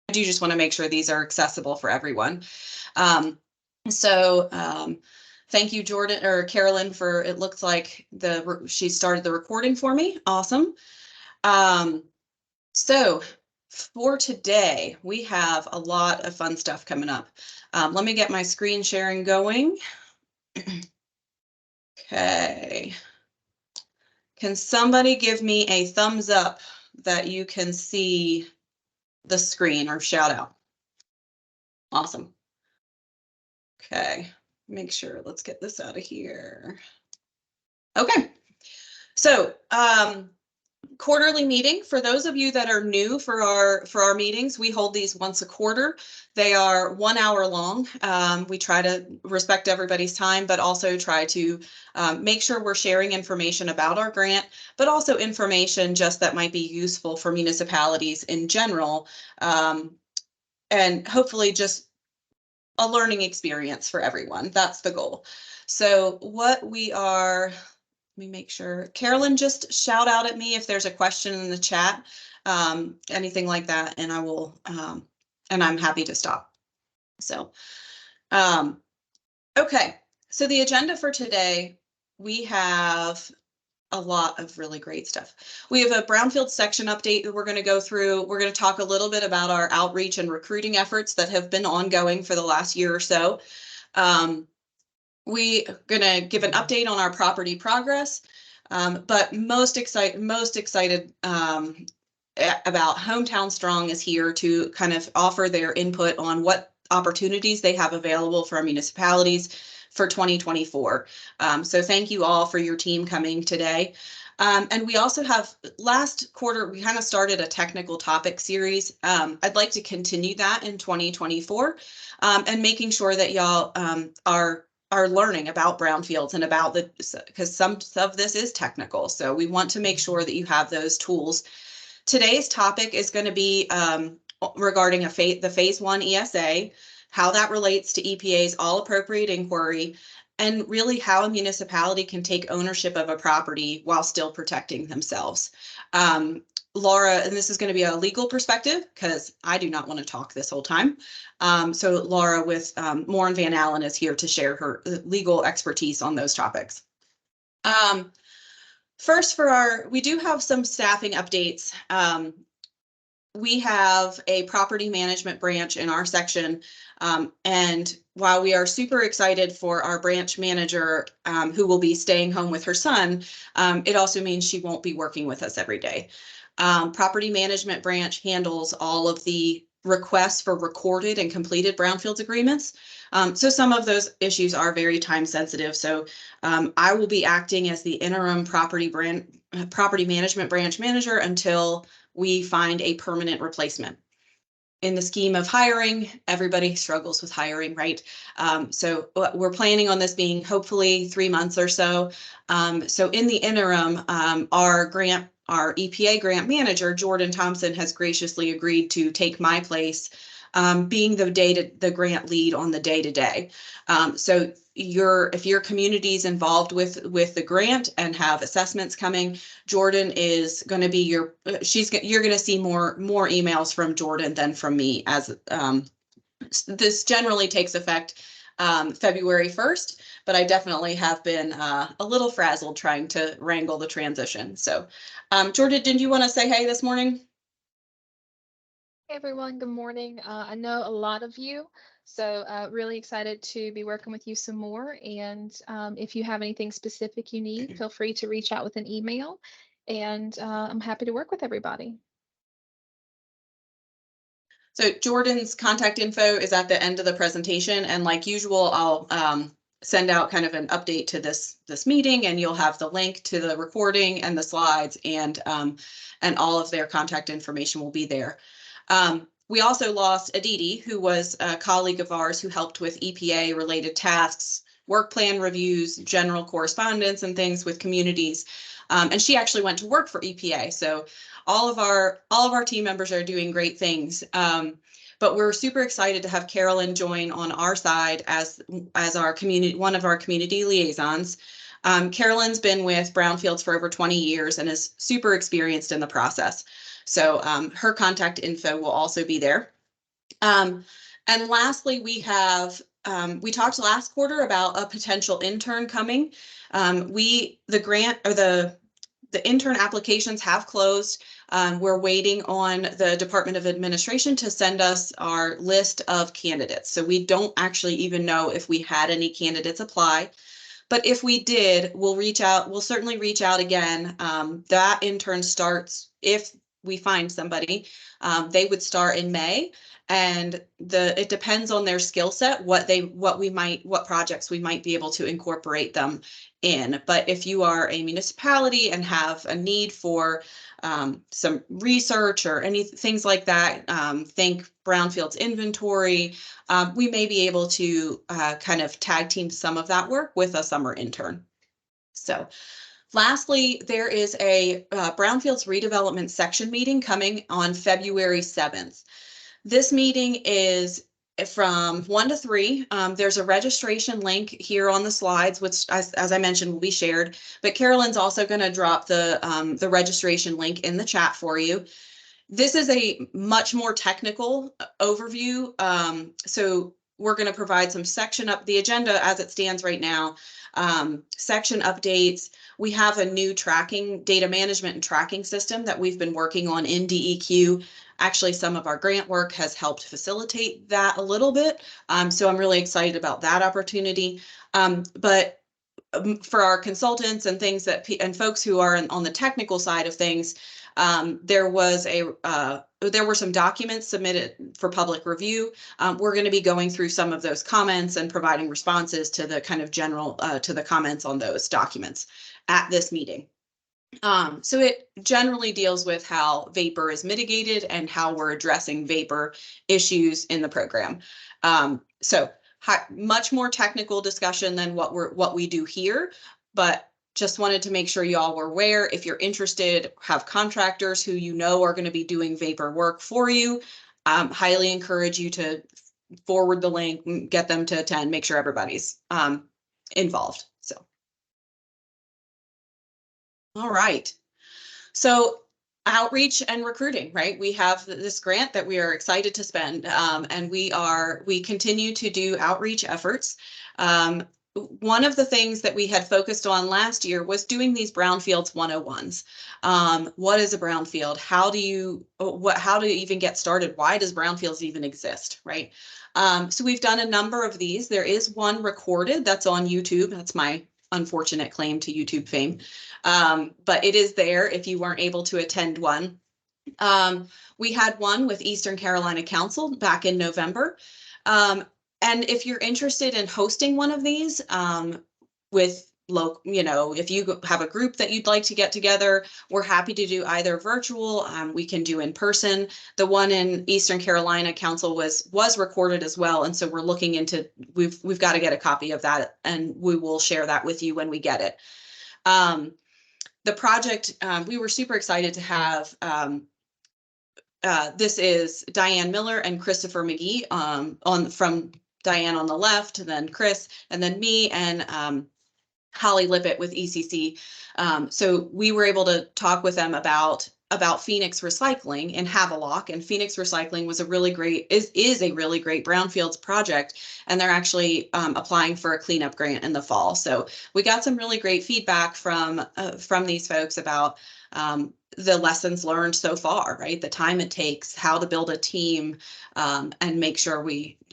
do just want to make sure these are accessible for everyone. Thank you, Jordan or Carolyn, for, it looks like she started the recording for me. Awesome. So for today, we have a lot of fun stuff coming up. Let me get my screen sharing going. Okay. Can somebody give me a thumbs up that you can see the screen, or shout out? Awesome. Okay, make sure, let's get this out of here. Okay, so quarterly meeting. For those of you that are new for our meetings, we hold these once a quarter. They are 1 hour long. We try to respect everybody's time, but also try to make sure we're sharing information about our grant, but also information just that might be useful for municipalities in general, and hopefully just a learning experience for everyone. That's the goal. So what we are, let me make sure. Carolyn, just shout out at me if there's a question in the chat, anything like that, and I will, and I'm happy to stop. So, okay. So the agenda for today, we have a lot of really great stuff. We have a Brownfields section update that we're going to go through. We're going to talk a little bit about our outreach and recruiting efforts that have been ongoing for the last year or so. We're going to give an update on our property progress, but most excited about Hometown Strong is here to kind of offer their input on what opportunities they have available for our municipalities for 2024. So thank you all for your team coming today. And we also have, last quarter, we kind of started a technical topic series. I'd like to continue that in 2024, and making sure that y'all are learning about brownfields and about because some of this is technical. So we want to make sure that you have those tools. Today's topic is going to be regarding the phase 1 ESA, how that relates to EPA's all appropriate inquiry, and really how a municipality can take ownership of a property while still protecting themselves. Laura, and this is going to be a legal perspective because I do not want to talk this whole time. So Laura with Moore & Van Allen is here to share her legal expertise on those topics. First, we do have some staffing updates. We have a property management branch in our section, and while we are super excited for our branch manager who will be staying home with her son, it also means she won't be working with us every day. Property management branch handles all of the requests for recorded and completed brownfields agreements. So some of those issues are very time sensitive. So I will be acting as the interim property management branch manager until we find a permanent replacement. In the scheme of hiring, everybody struggles with hiring, right? So we're planning on this being hopefully 3 months or so. So in the interim, our EPA grant manager, Jordan Thompson, has graciously agreed to take my place, being the grant lead on the day-to-day. So if your community is involved with the grant and have assessments coming, Jordan is going to be you're going to see more emails from Jordan than from me, as this generally takes effect February 1st, but I definitely have been a little frazzled trying to wrangle the transition. So Jordan, did you want to say hey this morning? Hey everyone, good morning. I know a lot of you, so really excited to be working with you some more. And if you have anything specific you need, feel free to reach out with an email, and I'm happy to work with everybody. So Jordan's contact info is at the end of the presentation, and like usual, I'll send out kind of an update to this meeting, and you'll have the link to the recording and the slides, and all of their contact information will be there. We also lost Aditi, who was a colleague of ours who helped with EPA related tasks, work plan reviews, general correspondence and things with communities. And she actually went to work for EPA. So all of our team members are doing great things. But we're super excited to have Carolyn join on our side as our one of our community liaisons. Carolyn's been with Brownfields for over 20 years and is super experienced in the process. So her contact info will also be there. And lastly, we have, we talked last quarter about a potential intern coming. The grant or the intern applications have closed. We're waiting on the Department of Administration to send us our list of candidates. So we don't actually even know if we had any candidates apply. But if we did, we'll reach out. We'll certainly reach out again. That intern starts, if we find somebody, they would start in May. And it depends on their skill set, what projects we might be able to incorporate them in. But if you are a municipality and have a need for some research or any things like that, think Brownfields inventory, we may be able to kind of tag team some of that work with a summer intern. So lastly, there is a Brownfields redevelopment section meeting coming on February 7th. This meeting is from 1 to 3. There's a registration link here on the slides, which, as I mentioned, will be shared. But Carolyn's also going to drop the registration link in the chat for you. This is a much more technical overview. So we're going to provide some the agenda as it stands right now, section updates. We have a new data management and tracking system that we've been working on in DEQ. Actually, some of our grant work has helped facilitate that a little bit. So I'm really excited about that opportunity. But for our consultants and things and folks who are on the technical side of things, there were some documents submitted for public review. We're going to be going through some of those comments and providing responses to the kind of general to the comments on those documents at this meeting. So it generally deals with how vapor is mitigated and how we're addressing vapor issues in the program. So much more technical discussion than what we do here, but just wanted to make sure you all were aware. If you're interested, have contractors who you know are going to be doing vapor work for you, highly encourage you to forward the link, get them to attend, make sure everybody's involved. So. All right. So outreach and recruiting, right? We have this grant that we are excited to spend, and we continue to do outreach efforts. One of the things that we had focused on last year was doing these Brownfields 101s. What is a brownfield? How do you even get started? Why does Brownfields even exist, right? So we've done a number of these. There is one recorded that's on YouTube. That's my unfortunate claim to YouTube fame. But it is there if you weren't able to attend one. We had one with Eastern Carolina Council back in November. And if you're interested in hosting one of these with local, if you have a group that you'd like to get together, we're happy to do either virtual. We can do in person. The one in Eastern Carolina Council was recorded as well, and so we're looking into. We've got to get a copy of that, and we will share that with you when we get it. The project, we were super excited to have. This is Diane Miller and Christopher McGee from Diane on the left, and then Chris, and then me and Holly Lippett with ECC. So we were able to talk with them about Phoenix Recycling in Havelock, and Phoenix Recycling was a really great Brownfields project, and they're actually applying for a cleanup grant in the fall. So we got some really great feedback from these folks about the lessons learned so far, right? The time it takes, how to build a team, and make sure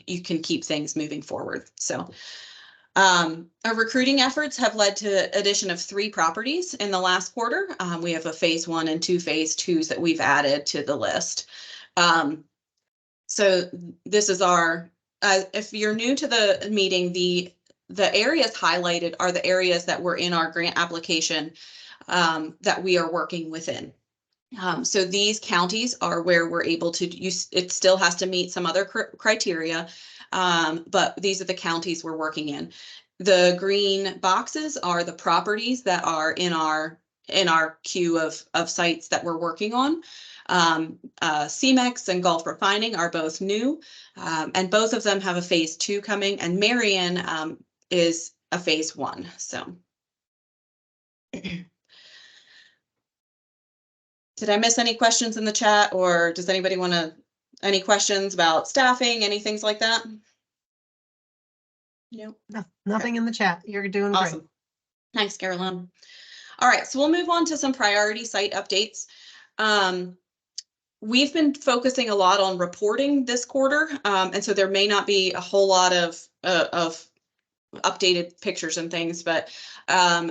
you can keep things moving forward. So our recruiting efforts have led to addition of 3 properties in the last quarter. We have a phase 1 and 2 phase 2s that we've added to the list. So this is if you're new to the meeting, the areas highlighted are the areas that were in our grant application that we are working within. So these counties are where we're able to use. It still has to meet some other criteria, but these are the counties we're working in. The green boxes are the properties that are in our queue of sites that we're working on. CEMEX and Gulf Refining are both new, and both of them have a phase 2 coming, and Marion is a phase 1. So. Did I miss any questions in the chat, or does anybody want to Any questions about staffing, any things like that? No. Nothing in the chat. You're doing great. Awesome. Thanks, Carolyn. All right, so we'll move on to some priority site updates. We've been focusing a lot on reporting this quarter, and so there may not be a whole lot of updated pictures and things, but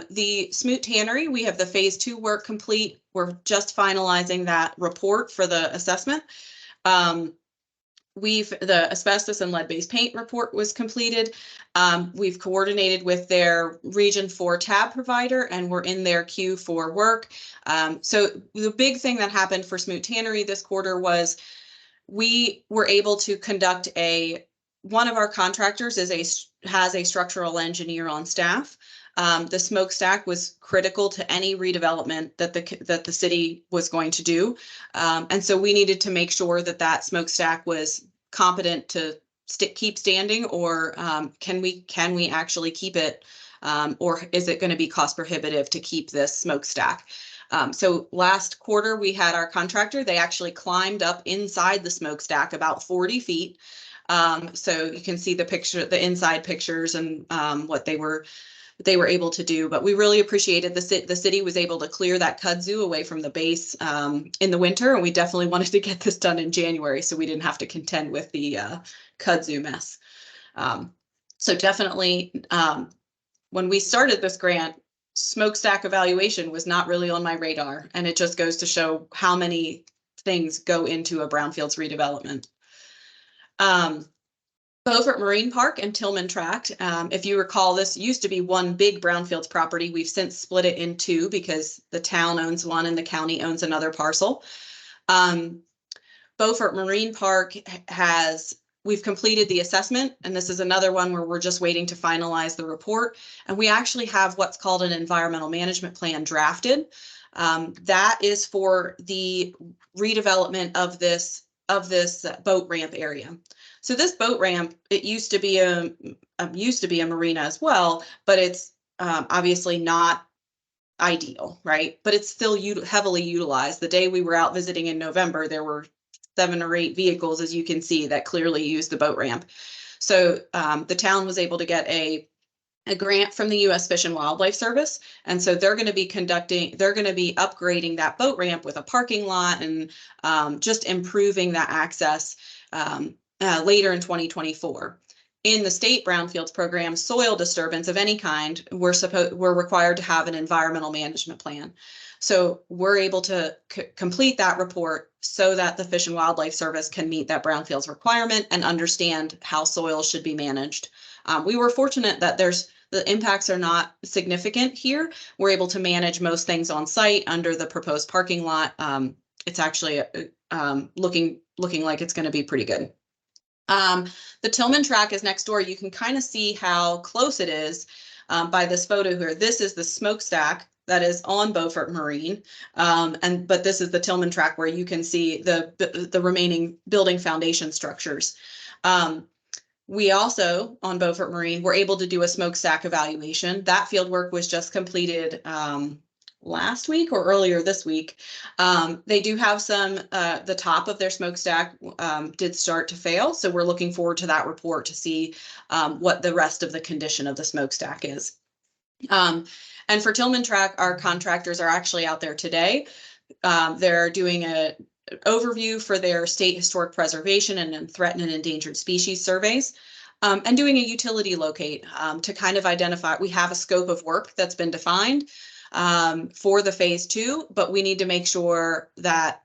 the Smoot Tannery, we have the phase 2 work complete. We're just finalizing that report for the assessment. The asbestos and lead-based paint report was completed. We've coordinated with their Region 4 tab provider, and we're in their queue for work. So the big thing that happened for Smoot Tannery this quarter was we were able to conduct one of our contractors has a structural engineer on staff. The smokestack was critical to any redevelopment that the city was going to do. And so we needed to make sure that smokestack was competent to keep standing, or can we actually keep it, or is it going to be cost prohibitive to keep this smokestack? So last quarter we had our contractor, they actually climbed up inside the smokestack about 40 feet. So you can see the inside pictures and what they were able to do, but we really appreciated the city was able to clear that kudzu away from the base in the winter, and we definitely wanted to get this done in January so we didn't have to contend with the kudzu mess. So definitely, when we started this grant, smokestack evaluation was not really on my radar, and it just goes to show how many things go into a brownfields redevelopment. Beaufort Marine Park and Tillman Tract. If you recall, this used to be one big brownfields property. We've since split it in two because the town owns one and the county owns another parcel. Beaufort Marine Park we've completed the assessment, and this is another one where we're just waiting to finalize the report. And we actually have what's called an environmental management plan drafted. That is for the redevelopment of this boat ramp area. So this boat ramp, it used to be a marina as well, but it's obviously not ideal, right? But it's still heavily utilized. The day we were out visiting in November, there were 7 or 8 vehicles, as you can see, that clearly use the boat ramp. So the town was able to get a grant from the U.S. Fish and Wildlife Service. And so they're going to be upgrading that boat ramp with a parking lot and just improving that access later in 2024. In the state brownfields program, soil disturbance of any kind, we're required to have an environmental management plan. So we're able to complete that report so that the Fish and Wildlife Service can meet that brownfields requirement and understand how soil should be managed. We were fortunate that the impacts are not significant here. We're able to manage most things on site under the proposed parking lot. It's actually looking like it's going to be pretty good. The Tillman Tract is next door. You can kind of see how close it is by this photo here. This is the smokestack that is on Beaufort Marine, but this is the Tillman Tract where you can see the remaining building foundation structures. We also, on Beaufort Marine, were able to do a smokestack evaluation. That field work was just completed last week or earlier this week. They do have the top of their smokestack did start to fail. So we're looking forward to that report to see what the rest of the condition of the smokestack is. And for Tillman Tract, our contractors are actually out there today. They're doing an overview for their state historic preservation and threatened and endangered species surveys. And doing a utility locate to kind of identify, we have a scope of work that's been defined for the phase 2, but we need to make sure that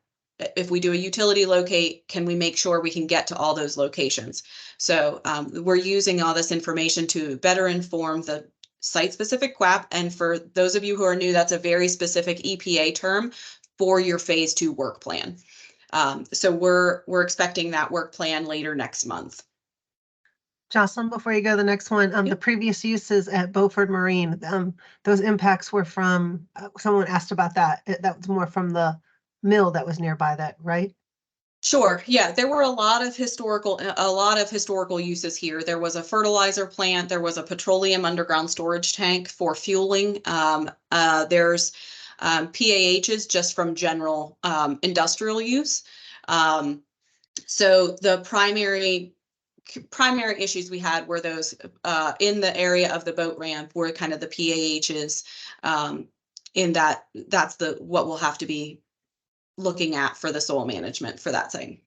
if we do a utility locate, can we make sure we can get to all those locations? So we're using all this information to better inform the site-specific QAP. And for those of you who are new, that's a very specific EPA term for your phase 2 work plan. So we're expecting that work plan later next month. Jocelyn, before you go to the next one, the previous uses at Beaufort Marine, those impacts were from, someone asked about that. That was more from the mill that was nearby that, right? Sure. Yeah, there were a lot of historical uses here. There was a fertilizer plant. There was a petroleum underground storage tank for fueling. There's PAHs just from general industrial use. So the primary issues we had were those in the area of the boat ramp were kind of the PAHs. In that's what we'll have to be looking at for the soil management for that thing.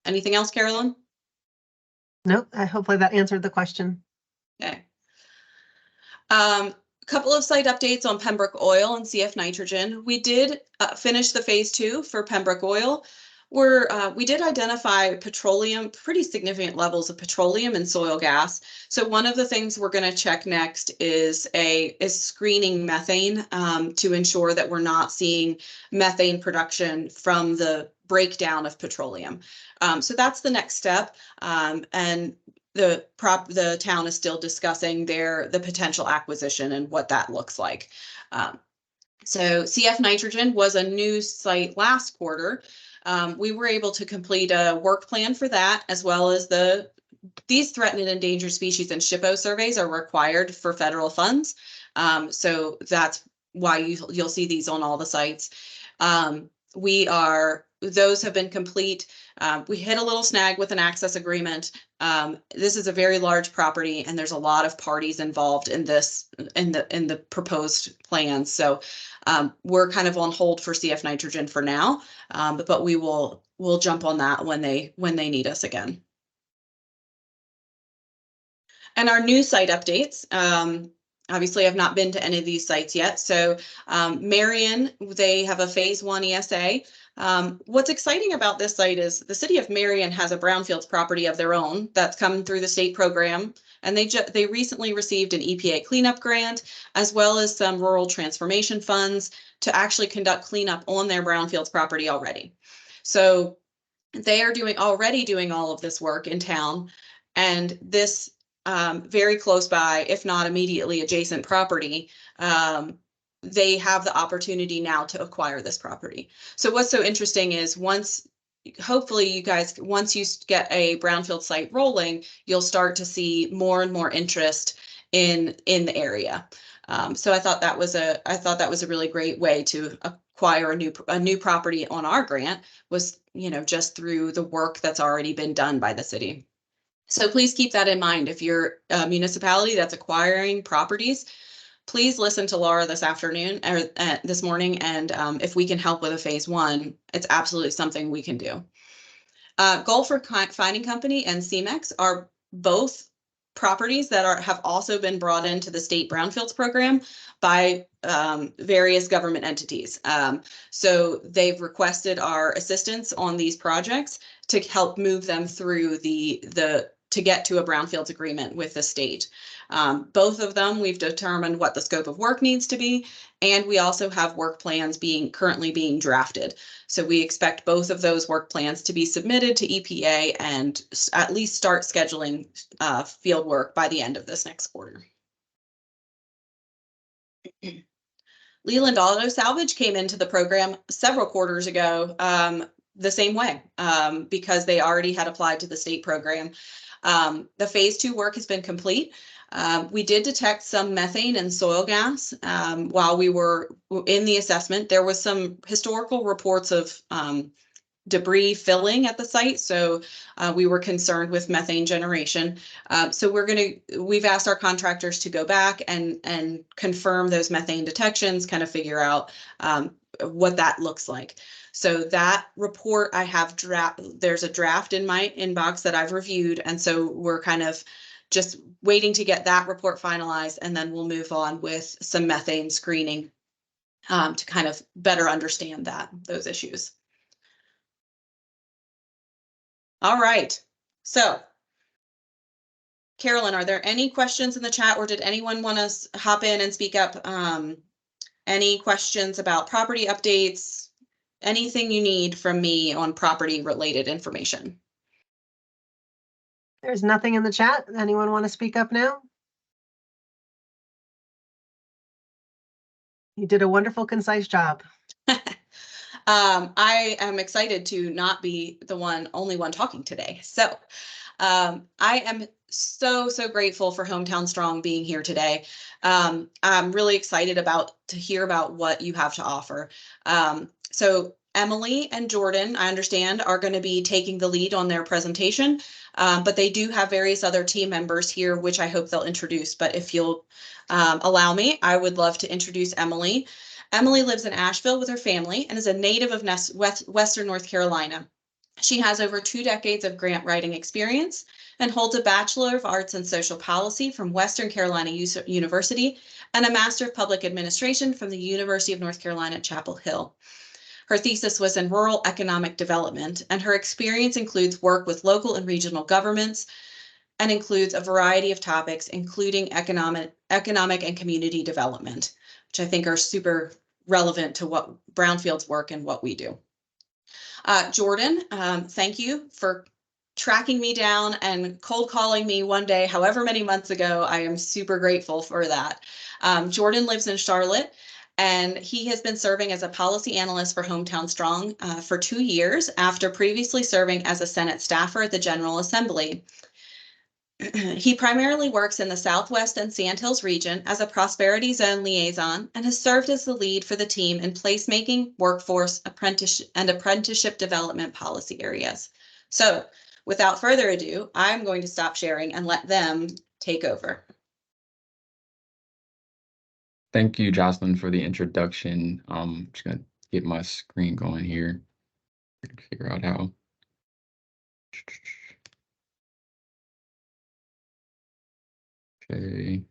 Anything else, Carolyn? Nope, hopefully that answered the question. Okay. Couple of site updates on Pembroke Oil and CF Nitrogen. We did finish the phase 2 for Pembroke Oil. We did identify petroleum, pretty significant levels of petroleum and soil gas. So one of the things we're going to check next is screening methane to ensure that we're not seeing methane production from the breakdown of petroleum. So that's the next step. And the town is still discussing the potential acquisition and what that looks like. So CF Nitrogen was a new site last quarter. We were able to complete a work plan for that, as well as these threatened and endangered species and SHPO surveys are required for federal funds. So that's why you'll see these on all the sites. Those have been complete. We hit a little snag with an access agreement. This is a very large property, and there's a lot of parties involved in this, in the proposed plans. So we're kind of on hold for CF Nitrogen for now, but we'll jump on that when they need us again. And our new site updates. Obviously, I've not been to any of these sites yet. So Marion, they have a phase 1 ESA. What's exciting about this site is the city of Marion has a Brownfields property of their own that's come through the state program. And they recently received an EPA cleanup grant, as well as some rural transformation funds to actually conduct cleanup on their Brownfields property already. So they are already doing all of this work in town. And this very close by, if not immediately adjacent property, they have the opportunity now to acquire this property. So what's so interesting is hopefully you guys, once you get a brownfield site rolling, you'll start to see more and more interest in the area. So I thought that was a really great way to acquire a new property on our grant, was, just through the work that's already been done by the city. So please keep that in mind. If you're a municipality that's acquiring properties, please listen to Laura this afternoon or this morning. And if we can help with a phase 1, it's absolutely something we can do. Gulford Finding Company and CMEX are both properties that have also been brought into the state brownfields program by various government entities. So they've requested our assistance on these projects to help move them through to get to a brownfields agreement with the state. Both of them, we've determined what the scope of work needs to be, and we also have work plans currently being drafted. So we expect both of those work plans to be submitted to EPA and at least start scheduling field work by the end of this next quarter. Leland Auto Salvage came into the program several quarters ago the same way because they already had applied to the state program. The phase 2 work has been complete. We did detect some methane and soil gas while we were in the assessment. There was some historical reports of debris filling at the site, so we were concerned with methane generation. So we've asked our contractors to go back and confirm those methane detections, kind of figure out what that looks like. So that report I have there's a draft in my inbox that I've reviewed, and so we're kind of just waiting to get that report finalized, and then we'll move on with some methane screening to kind of better understand those issues. All right, so Carolyn, are there any questions in the chat, or did anyone want to hop in and speak up? Any questions about property updates? Anything you need from me on property related information? There's nothing in the chat. Anyone want to speak up now? You did a wonderful, concise job. I am excited to not be the only one talking today. So I am so grateful for Hometown Strong being here today. I'm really excited to hear about what you have to offer. So Emily and Jordan, I understand, are going to be taking the lead on their presentation, but they do have various other team members here, which I hope they'll introduce. But if you'll allow me, I would love to introduce Emily. Emily lives in Asheville with her family and is a native of Western North Carolina. She has over 2 decades of grant writing experience and holds a Bachelor of Arts in Social Policy from Western Carolina University and a Master of Public Administration from the University of North Carolina at Chapel Hill. Her thesis was in rural economic development, and her experience includes work with local and regional governments and includes a variety of topics, including economic and community development, which I think are super relevant to what Brownfields work and what we do. Jordan, thank you for tracking me down and cold calling me one day, however many months ago. I am super grateful for that. Jordan lives in Charlotte, and he has been serving as a policy analyst for Hometown Strong for 2 years after previously serving as a Senate staffer at the General Assembly. He primarily works in the Southwest and Sandhills region as a Prosperity Zone liaison and has served as the lead for the team in placemaking, workforce, apprenticeship development policy areas. So without further ado, I'm going to stop sharing and let them take over. Thank you, Jocelyn, for the introduction. I'm just going to get my screen going here. Figure out how. Okay.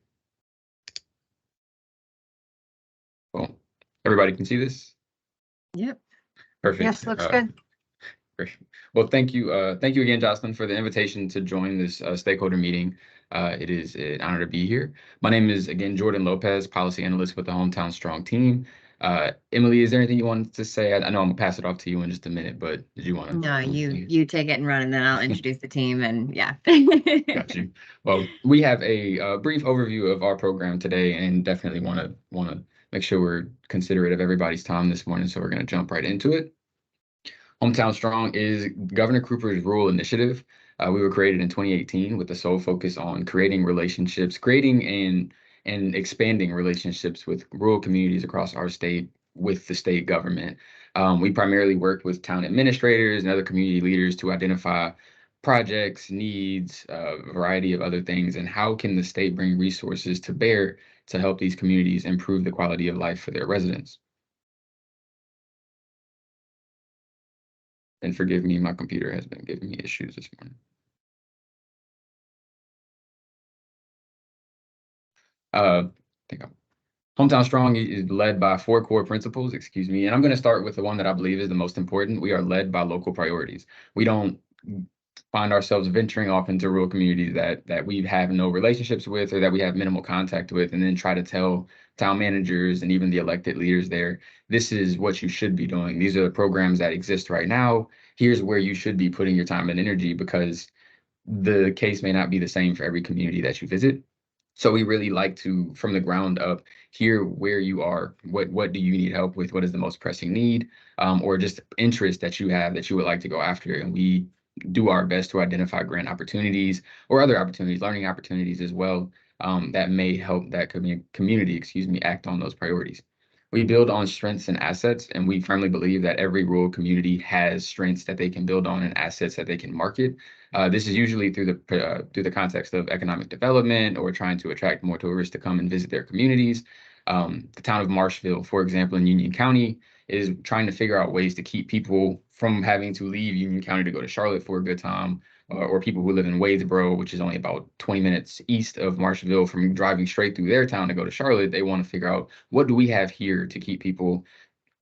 Well, everybody can see this? Yep. Perfect. Yes, looks good. Great. Well, thank you again, Jocelyn, for the invitation to join this stakeholder meeting. It is an honor to be here. My name is, again, Jordan Lopez, policy analyst with the Hometown Strong team. Emily, is there anything you wanted to say? I know I'm gonna pass it off to you in just a minute, but did you want to? No, you take it and run, and then I'll introduce the team, and yeah. Got you. Well, we have a brief overview of our program today, and definitely want to make sure we're considerate of everybody's time this morning. So we're going to jump right into it. Hometown Strong is Governor Cooper's rural initiative. We were created in 2018 with the sole focus on creating and expanding relationships with rural communities across our state with the state government. We primarily work with town administrators and other community leaders to identify projects, needs, a variety of other things, and how can the state bring resources to bear to help these communities improve the quality of life for their residents. And forgive me, my computer has been giving me issues this morning. Hometown Strong is led by 4 core principles, and I'm going to start with the one that I believe is the most important. We are led by local priorities. We don't find ourselves venturing off into rural communities that we have no relationships with or that we have minimal contact with, and then try to tell town managers and even the elected leaders there, this is what you should be doing. These are the programs that exist right now. Here's where you should be putting your time and energy, because the case may not be the same for every community that you visit. So we really like to, from the ground up, hear where you are, what do you need help with, what is the most pressing need, or just interest that you have that you would like to go after. And we do our best to identify grant opportunities or other opportunities, learning opportunities as well, that may help that community, act on those priorities. We build on strengths and assets, and we firmly believe that every rural community has strengths that they can build on and assets that they can market. This is usually through the context of economic development or trying to attract more tourists to come and visit their communities. The town of Marshville, for example, in Union County, is trying to figure out ways to keep people from having to leave Union County to go to Charlotte for a good time, or people who live in Wadesboro, which is only about 20 minutes east of Marshville, from driving straight through their town to go to Charlotte. They want to figure out, what do we have here to keep people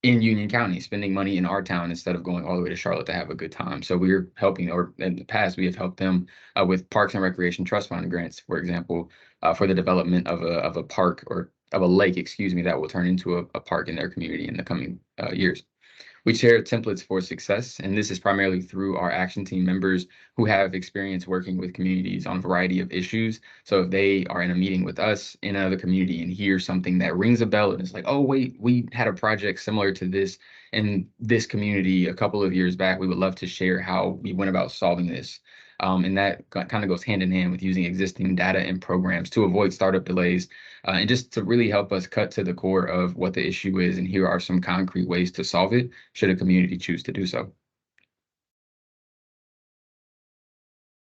in Union County spending money in our town instead of going all the way to Charlotte to have a good time. So we're helping, or in the past, we have helped them with Parks and Recreation Trust Fund grants, for example, for the development of a park, or of a lake, that will turn into a park in their community in the coming years. We share templates for success, and this is primarily through our action team members who have experience working with communities on a variety of issues. So if they are in a meeting with us in another community and hear something that rings a bell and it's like, oh, wait, we had a project similar to this in this community a couple of years back, we would love to share how we went about solving this. And that kind of goes hand in hand with using existing data and programs to avoid startup delays and just to really help us cut to the core of what the issue is. And here are some concrete ways to solve it should a community choose to do so.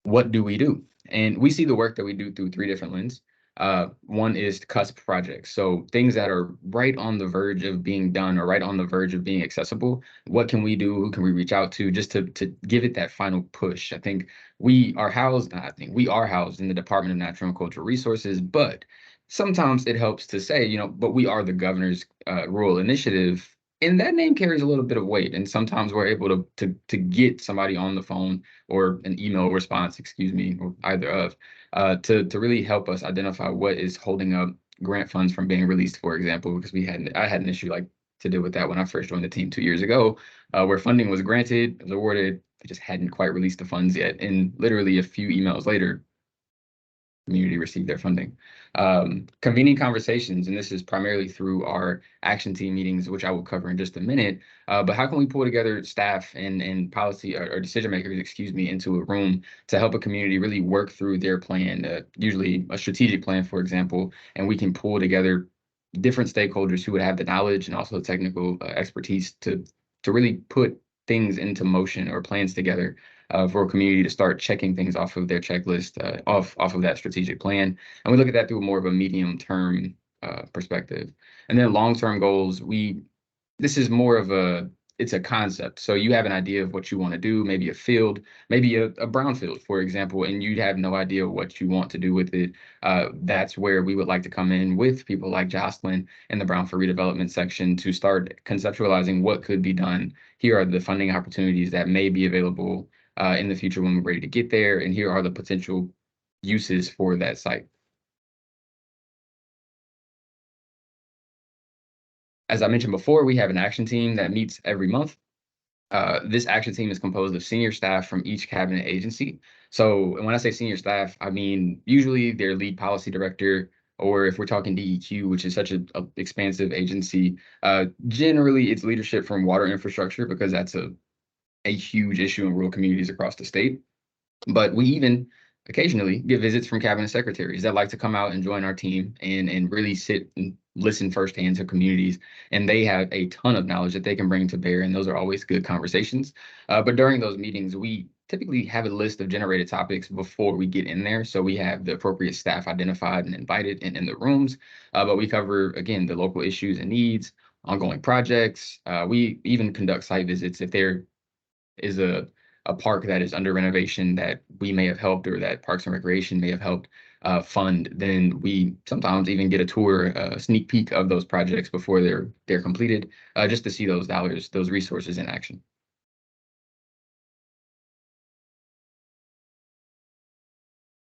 What do we do? And we see the work that we do through 3 different lenses. One is cusp projects. So things that are right on the verge of being done or right on the verge of being accessible. What can we do? Who can we reach out to just to give it that final push? I think we are housed in the Department of Natural and Cultural Resources, but sometimes it helps to say, but we are the governor's rural initiative. And that name carries a little bit of weight. And sometimes we're able to get somebody on the phone or an email response, or either of, to really help us identify what is holding up grant funds from being released, for example, because I had an issue like to deal with that when I first joined the team 2 years ago, where funding was granted, was awarded, they just hadn't quite released the funds yet. And literally a few emails later, community received their funding. Convening conversations, and this is primarily through our action team meetings, which I will cover in just a minute. But how can we pull together staff and policy or decision makers, into a room to help a community really work through their plan, usually a strategic plan, for example, and we can pull together different stakeholders who would have the knowledge and also technical expertise to really put things into motion or plans together for a community to start checking things off of their checklist, off of that strategic plan. And we look at that through more of a medium-term perspective. And then long-term goals, this is more of it's a concept. So you have an idea of what you want to do, maybe a field, maybe a brownfield, for example, and you have no idea what you want to do with it. That's where we would like to come in with people like Jocelyn in the Brownfield redevelopment section to start conceptualizing what could be done. Here are the funding opportunities that may be available in the future when we're ready to get there. And here are the potential uses for that site. As I mentioned before, we have an action team that meets every month. This action team is composed of senior staff from each cabinet agency. So when I say senior staff, I mean usually their lead policy director, or if we're talking DEQ, which is such an expansive agency, generally it's leadership from water infrastructure because that's a huge issue in rural communities across the state. But we even occasionally get visits from cabinet secretaries that like to come out and join our team and really sit and listen firsthand to communities. And they have a ton of knowledge that they can bring to bear. And those are always good conversations. But during those meetings, we typically have a list of generated topics before we get in there. So we have the appropriate staff identified and invited in the rooms. But we cover, again, the local issues and needs, ongoing projects. We even conduct site visits if there is a park that is under renovation that we may have helped or that Parks and Recreation may have helped fund, then we sometimes even get a tour, a sneak peek of those projects before they're completed, just to see those dollars, those resources in action.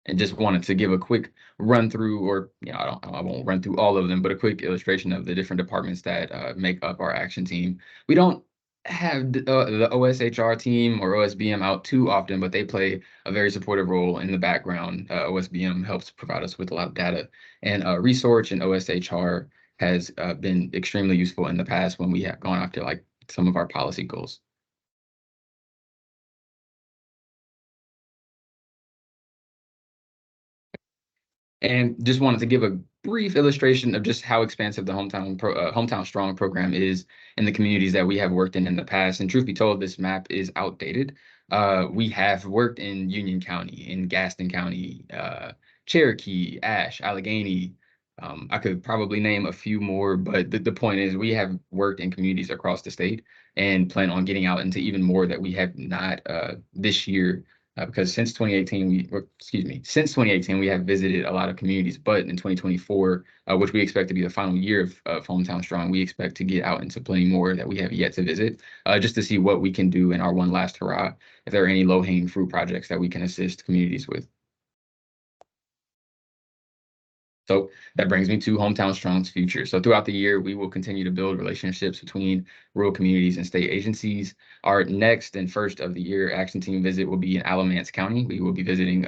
And just wanted to give a quick run through, or I won't run through all of them, but a quick illustration of the different departments that make up our action team. We don't have the OSHR team or OSBM out too often, but they play a very supportive role in the background. OSBM helps provide us with a lot of data and research, and OSHR has been extremely useful in the past when we have gone after like some of our policy goals. And just wanted to give a brief illustration of just how expansive the Hometown Strong program is in the communities that we have worked in the past. And truth be told, this map is outdated. We have worked in Union County, in Gaston County, Cherokee, Ashe, Allegheny. I could probably name a few more, but the point is we have worked in communities across the state and plan on getting out into even more that we have not this year. Because since 2018, we have visited a lot of communities, but in 2024, which we expect to be the final year of Hometown Strong, we expect to get out into plenty more that we have yet to visit, just to see what we can do in our one last hurrah, if there are any low-hanging fruit projects that we can assist communities with. So that brings me to Hometown Strong's future. So throughout the year, we will continue to build relationships between rural communities and state agencies. Our next and first of the year action team visit will be in Alamance County. We will be visiting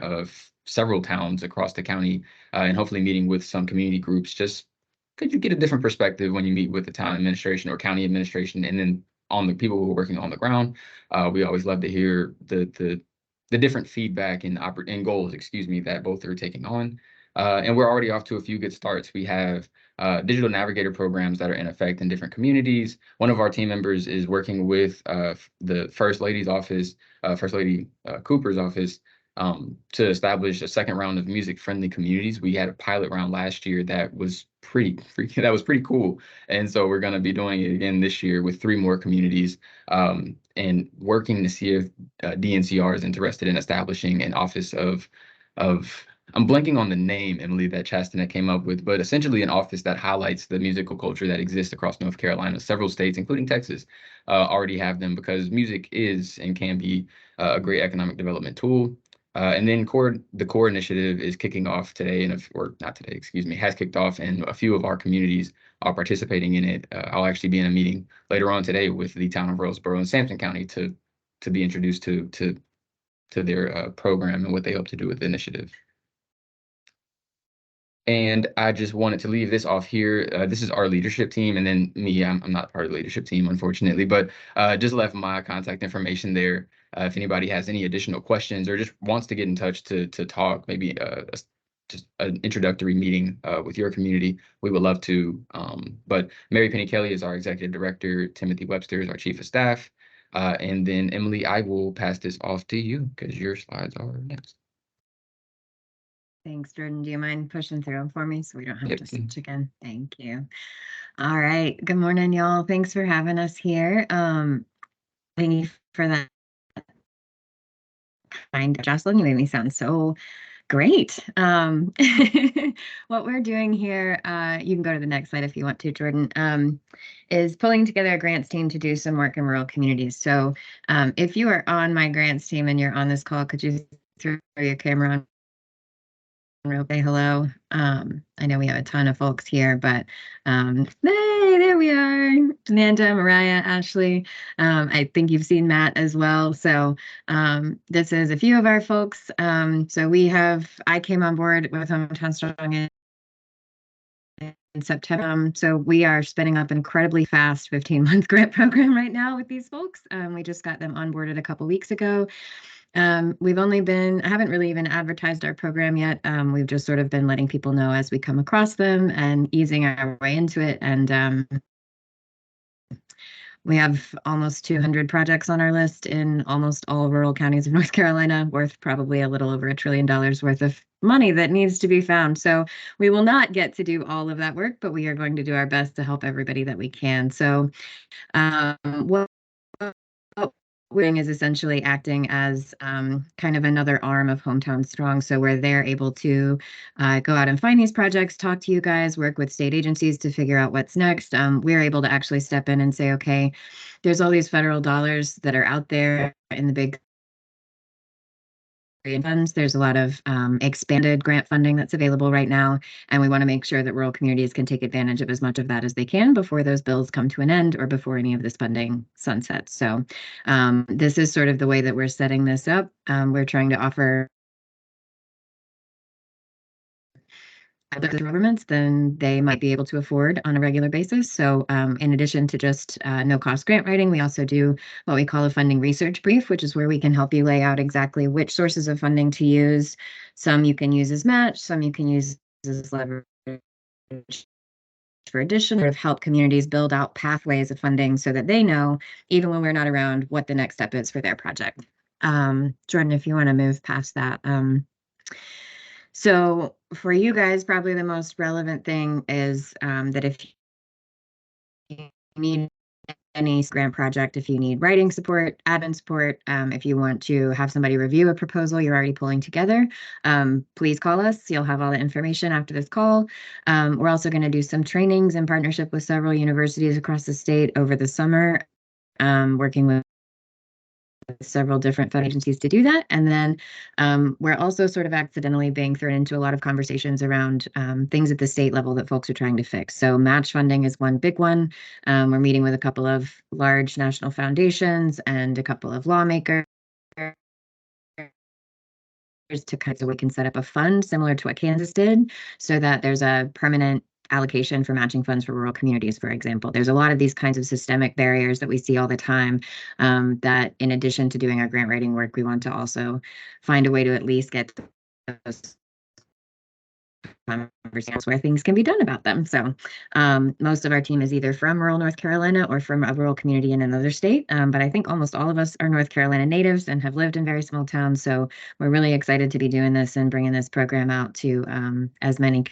several towns across the county and hopefully meeting with some community groups. Just could you get a different perspective when you meet with the town administration or county administration, and then on the people who are working on the ground. We always love to hear the the different feedback and goals, that both are taking on. And we're already off to a few good starts. We have digital navigator programs that are in effect in different communities. One of our team members is working with the First Lady's office, First Lady Cooper's office, to establish a second round of music-friendly communities. We had a pilot round last year that was pretty cool. And so we're going to be doing it again this year with 3 more communities, and working to see if DNCR is interested in establishing an office of I'm blanking on the name, Emily, that Chastanet came up with, but essentially an office that highlights the musical culture that exists across North Carolina. Several states, including Texas, already have them because music is and can be a great economic development tool. And then the core initiative is kicking off today, or not today, has kicked off, and a few of our communities are participating in it. I'll actually be in a meeting later on today with the town of Roseboro and Sampson County to be introduced to their program and what they hope to do with the initiative. And I just wanted to leave this off here. This is our leadership team, and then me. I'm not part of the leadership team, unfortunately, but just left my contact information there. If anybody has any additional questions or just wants to get in touch to talk, maybe just an introductory meeting with your community, we would love to. But Mary Penny Kelly is our executive director. Timothy Webster is our chief of staff. And then Emily, I will pass this off to you because your slides are next. Thanks, Jordan. Do you mind pushing through them for me so we don't have Yep. to switch again? Thank you. All right. Good morning, y'all. Thanks for having us here. Thank you for that. Jocelyn, you made me sound so great. What we're doing here, you can go to the next slide if you want to, Jordan, is pulling together a grants team to do some work in rural communities. So if you are on my grants team and you're on this call, could you throw your camera on? Real say hello. I know we have a ton of folks here, but hey, there we are. Amanda, Mariah, Ashley. I think you've seen Matt as well. So this is a few of our folks. So I came on board with Hometown Strong in September. So we are spinning up an incredibly fast 15-month grant program right now with these folks. We just got them onboarded a couple weeks ago. I haven't really even advertised our program yet. We've just sort of been letting people know as we come across them and easing our way into it. And we have almost 200 projects on our list in almost all rural counties of North Carolina, worth probably a little over $1 trillion worth of money that needs to be found. So we will not get to do all of that work, but we are going to do our best to help everybody that we can. So what Wing is essentially acting as kind of another arm of Hometown Strong. So where they're able to go out and find these projects, talk to you guys, work with state agencies to figure out what's next. We're able to actually step in and say, okay, there's all these federal dollars that are out there in the big funds. There's a lot of expanded grant funding that's available right now, and we want to make sure that rural communities can take advantage of as much of that as they can before those bills come to an end or before any of this funding sunsets. So this is sort of the way that we're setting this up. We're trying to offer governments than they might be able to afford on a regular basis. So in addition to just no cost grant writing, we also do what we call a funding research brief, which is where we can help you lay out exactly which sources of funding to use. Some you can use as match, some you can use as leverage for addition, sort of help communities build out pathways of funding so that they know, even when we're not around, what the next step is for their project. Jordan, if you want to move past that. So for you guys, probably the most relevant thing is that if you need any grant project, if you need writing support, admin support, if you want to have somebody review a proposal you're already pulling together, please call us. You'll have all the information after this call. We're also going to do some trainings in partnership with several universities across the state over the summer, working with several different federal agencies to do that. And then we're also sort of accidentally being thrown into a lot of conversations around things at the state level that folks are trying to fix. So match funding is one big one. We're meeting with a couple of large national foundations and a couple of lawmakers to kind of, so we can set up a fund similar to what Kansas did, so that there's a permanent allocation for matching funds for rural communities, for example. There's a lot of these kinds of systemic barriers that we see all the time, that in addition to doing our grant writing work, we want to also find a way to at least get those conversations where things can be done about them. So most of our team is either from rural North Carolina or from a rural community in another state. But I think almost all of us are North Carolina natives and have lived in very small towns. So we're really excited to be doing this and bringing this program out to as many.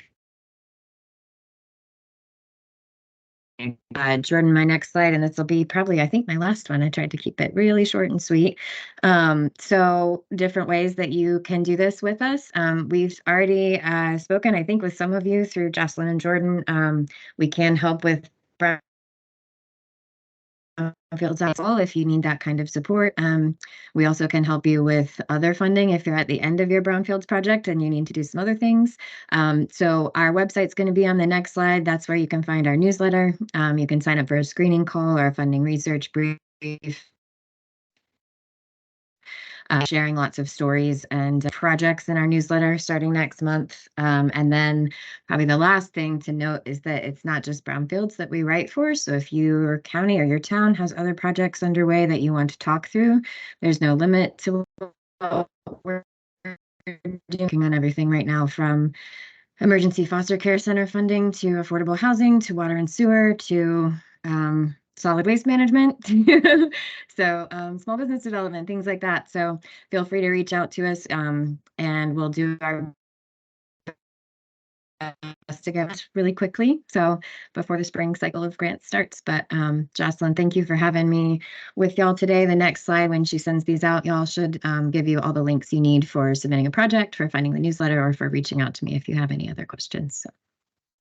Jordan, my next slide, and this will be probably, I think, my last one. I tried to keep it really short and sweet. So different ways that you can do this with us. We've already spoken, I think, with some of you through Jocelyn and Jordan. We can help with Brownfields as well if you need that kind of support. We also can help you with other funding if you're at the end of your Brownfields project and you need to do some other things. So our website's going to be on the next slide. That's where you can find our newsletter. You can sign up for a screening call or a funding research brief. Sharing lots of stories and projects in our newsletter starting next month. And then probably the last thing to note is that it's not just Brownfields that we write for. So if your county or your town has other projects underway that you want to talk through, there's no limit to what we're doing on everything right now, from emergency foster care center funding to affordable housing to water and sewer to solid waste management. So small business development, things like that. So feel free to reach out to us and we'll do our best to get really quickly. So before the spring cycle of grants starts. But Jocelyn, thank you for having me with y'all today. The next slide, when she sends these out, y'all should give you all the links you need for submitting a project, for finding the newsletter, or for reaching out to me if you have any other questions. So.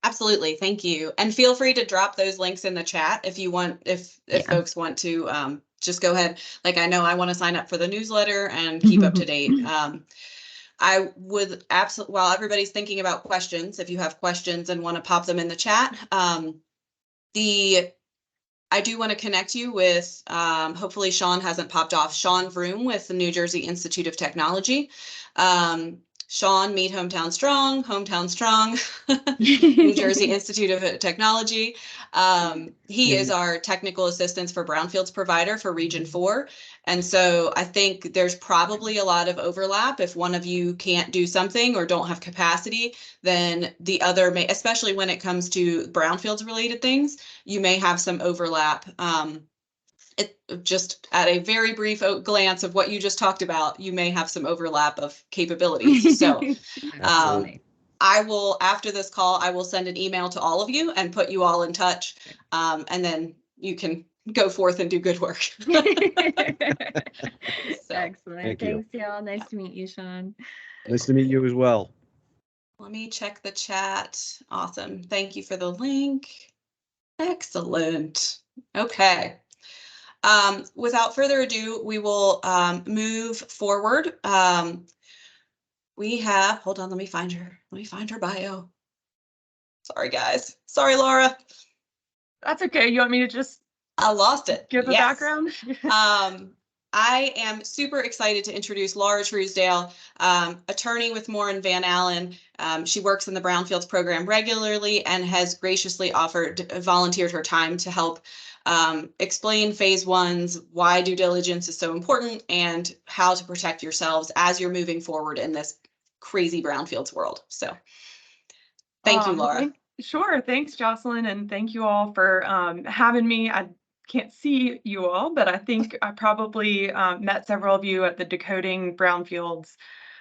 Absolutely. Thank you. And feel free to drop those links in the chat if you want, if folks want to just go ahead. Like, I know I want to sign up for the newsletter and keep up to date. I would absolutely, while everybody's thinking about questions, if you have questions and want to pop them in the chat, I do want to connect you with, hopefully Sean hasn't popped off, Sean Vroom with the New Jersey Institute of Technology. Sean, meet Hometown Strong, New Jersey Institute of Technology. He is our technical assistance for Brownfields provider for Region 4. And so I think there's probably a lot of overlap. If one of you can't do something or don't have capacity, then the other may, especially when it comes to Brownfields related things, you may have some overlap. It just at a very brief glance of what you just talked about, you may have some overlap of capabilities. So I will, after this call, I will send an email to all of you and put you all in touch. And then you can go forth and do good work. So, excellent. Thanks, y'all. Nice to meet you, Sean. Nice to meet you as well. Let me check the chat. Awesome. Thank you for the link. Excellent. Okay. Without further ado, we will move forward. We have, hold on, let me find her bio. Sorry, guys. Sorry, Laura. That's okay. You want me to just I lost it. give a background? I am super excited to introduce Laura Truesdale, attorney with Moore and Van Allen. She works in the Brownfields program regularly and has graciously volunteered her time to help explain phase one's why due diligence is so important and how to protect yourselves as you're moving forward in this crazy Brownfields world. So thank you, Laura. Sure. Thanks, Jocelyn. And thank you all for having me. I can't see you all, but I think I probably met several of you at the Decoding Brownfields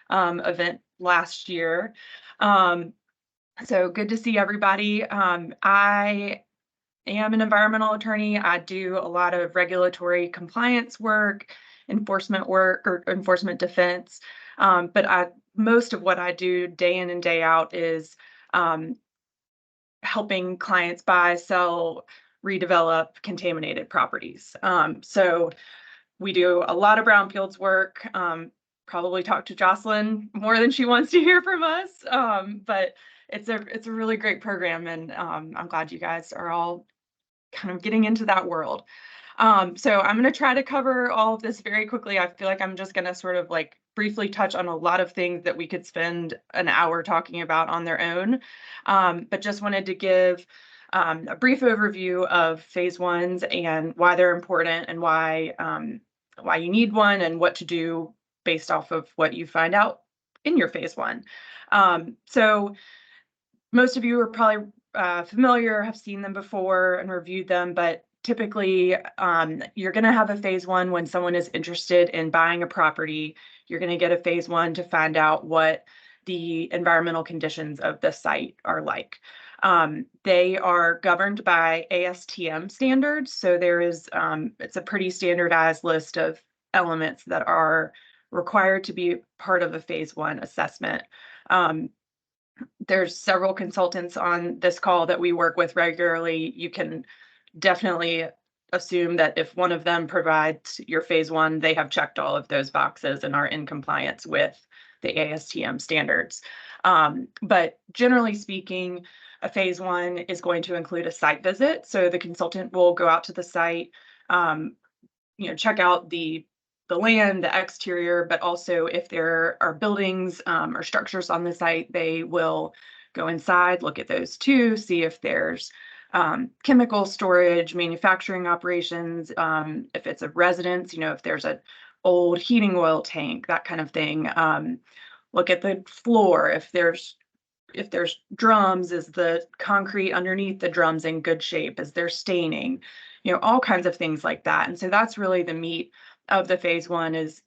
event last year. So good to see everybody. I am an environmental attorney. I do a lot of regulatory compliance work, enforcement work, or enforcement defense. But most of what I do day in and day out is helping clients buy, sell, redevelop contaminated properties. So we do a lot of Brownfields work. Probably talk to Jocelyn more than she wants to hear from us. But it's a really great program, and I'm glad you guys are all kind of getting into that world. So I'm going to try to cover all of this very quickly. I feel like I'm just going to sort of like briefly touch on a lot of things that we could spend an hour talking about on their own. But just wanted to give a brief overview of phase ones and why they're important and why you need one and what to do based off of what you find out in your phase one. So most of you are probably familiar, have seen them before and reviewed them, but typically you're going to have a phase one when someone is interested in buying a property. You're going to get a phase one to find out what the environmental conditions of the site are like. They are governed by ASTM standards. So there is, it's a pretty standardized list of elements that are required to be part of a phase one assessment. There's several consultants on this call that we work with regularly. You can definitely assume that if one of them provides your phase one, they have checked all of those boxes and are in compliance with the ASTM standards. But generally speaking, a phase one is going to include a site visit. So the consultant will go out to the site, check out the land, the exterior, but also if there are buildings or structures on the site, they will go inside, look at those too, see if there's chemical storage, manufacturing operations, if it's a residence, if there's an old heating oil tank, that kind of thing. Look at the floor. If there's drums, is the concrete underneath the drums in good shape? Is there staining? All kinds of things like that. And so that's really the meat of the phase one is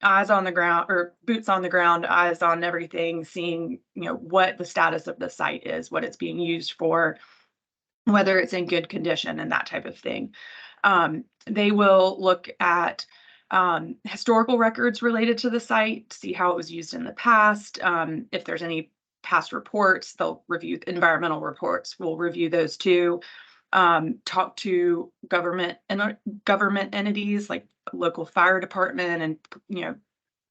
eyes on the ground or boots on the ground, eyes on everything, seeing, what the status of the site is, what it's being used for, whether it's in good condition and that type of thing. They will look at historical records related to the site, see how it was used in the past. If there's any past reports, they'll review environmental reports. We'll review those too. Talk to government entities like local fire department and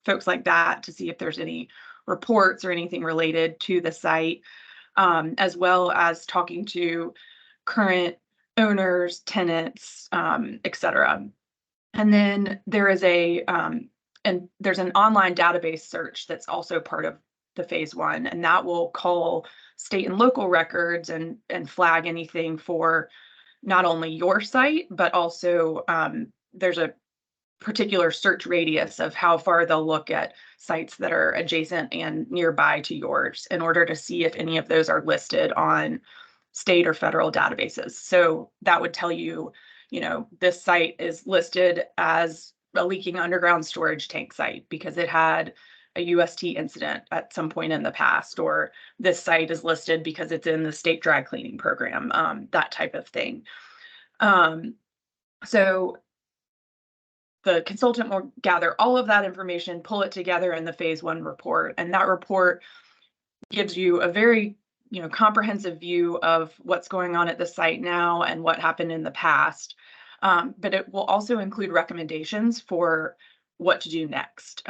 folks like that to see if there's any reports or anything related to the site, as well as talking to current owners, tenants, etc. And then there is there's an online database search that's also part of the phase one, and that will call state and local records and flag anything for not only your site, but also there's a particular search radius of how far they'll look at sites that are adjacent and nearby to yours in order to see if any of those are listed on state or federal databases. So that would tell you, this site is listed as a leaking underground storage tank site because it had a UST incident at some point in the past, or this site is listed because it's in the state dry cleaning program, that type of thing. So the consultant will gather all of that information, pull it together in the phase one report, and that report gives you a very comprehensive view of what's going on at the site now and what happened in the past. But it will also include recommendations for what to do next.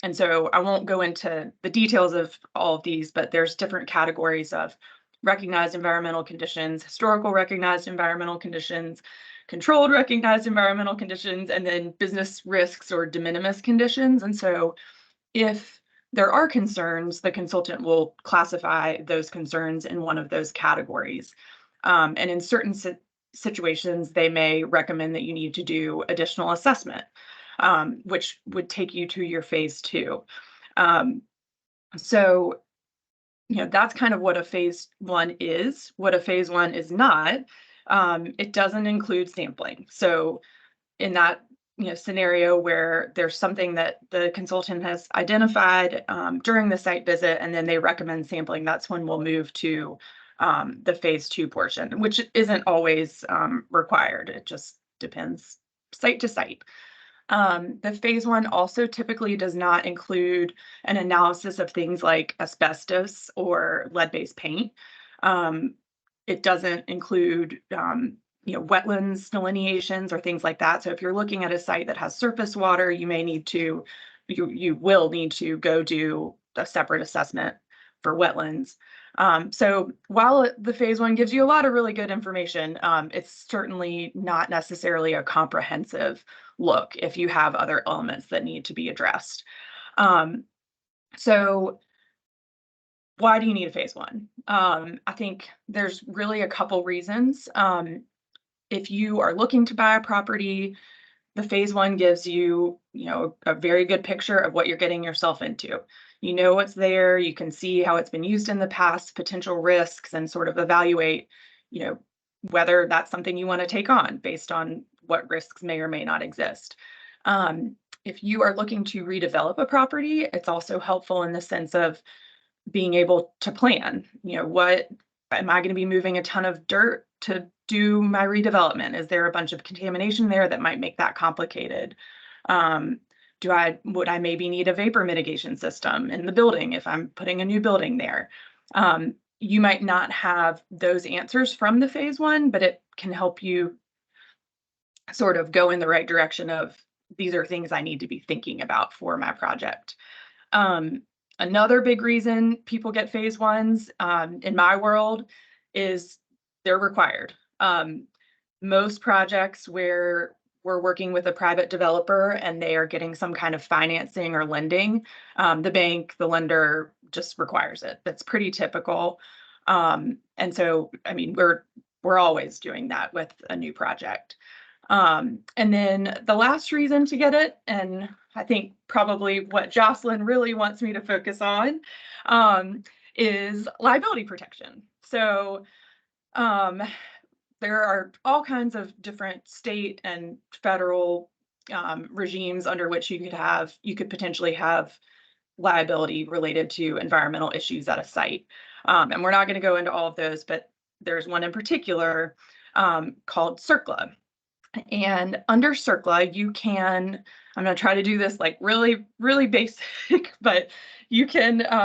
And so I won't go into the details of all of these, but there's different categories of recognized environmental conditions, historical recognized environmental conditions, controlled recognized environmental conditions, and then business risks or de minimis conditions. And so if there are concerns, the consultant will classify those concerns in one of those categories. And in certain situations, they may recommend that you need to do additional assessment, which would take you to your phase two. So, that's kind of what a phase one is. What a phase one is not, it doesn't include sampling. So in that scenario where there's something that the consultant has identified during the site visit and then they recommend sampling, that's when we'll move to the phase two portion, which isn't always required. It just depends site to site. The phase one also typically does not include an analysis of things like asbestos or lead-based paint. It doesn't include wetlands delineations or things like that. So if you're looking at a site that has surface water, you will need to go do a separate assessment for wetlands. So while the phase one gives you a lot of really good information, it's certainly not necessarily a comprehensive look if you have other elements that need to be addressed. So why do you need a phase one? I think there's really a couple reasons. If you are looking to buy a property, the phase one gives you, a very good picture of what you're getting yourself into. You know what's there, you can see how it's been used in the past, potential risks, and sort of evaluate, whether that's something you want to take on based on what risks may or may not exist. If you are looking to redevelop a property, it's also helpful in the sense of being able to plan, what am I going to be moving a ton of dirt to do my redevelopment? Is there a bunch of contamination there that might make that complicated? Would I maybe need a vapor mitigation system in the building if I'm putting a new building there? You might not have those answers from the phase one, but it can help you sort of go in the right direction of these are things I need to be thinking about for my project. Another big reason people get phase ones in my world is they're required. Most projects where we're working with a private developer and they are getting some kind of financing or lending, the bank, the lender just requires it. That's pretty typical. And so, I mean, we're always doing that with a new project. And then the last reason to get it, and I think probably what Jocelyn really wants me to focus on, is liability protection. So there are all kinds of different state and federal regimes under which you could potentially have liability related to environmental issues at a site. And we're not going to go into all of those, but there's one in particular called CERCLA. And under CERCLA, you can, I'm going to try to do this like really, really basic, but you can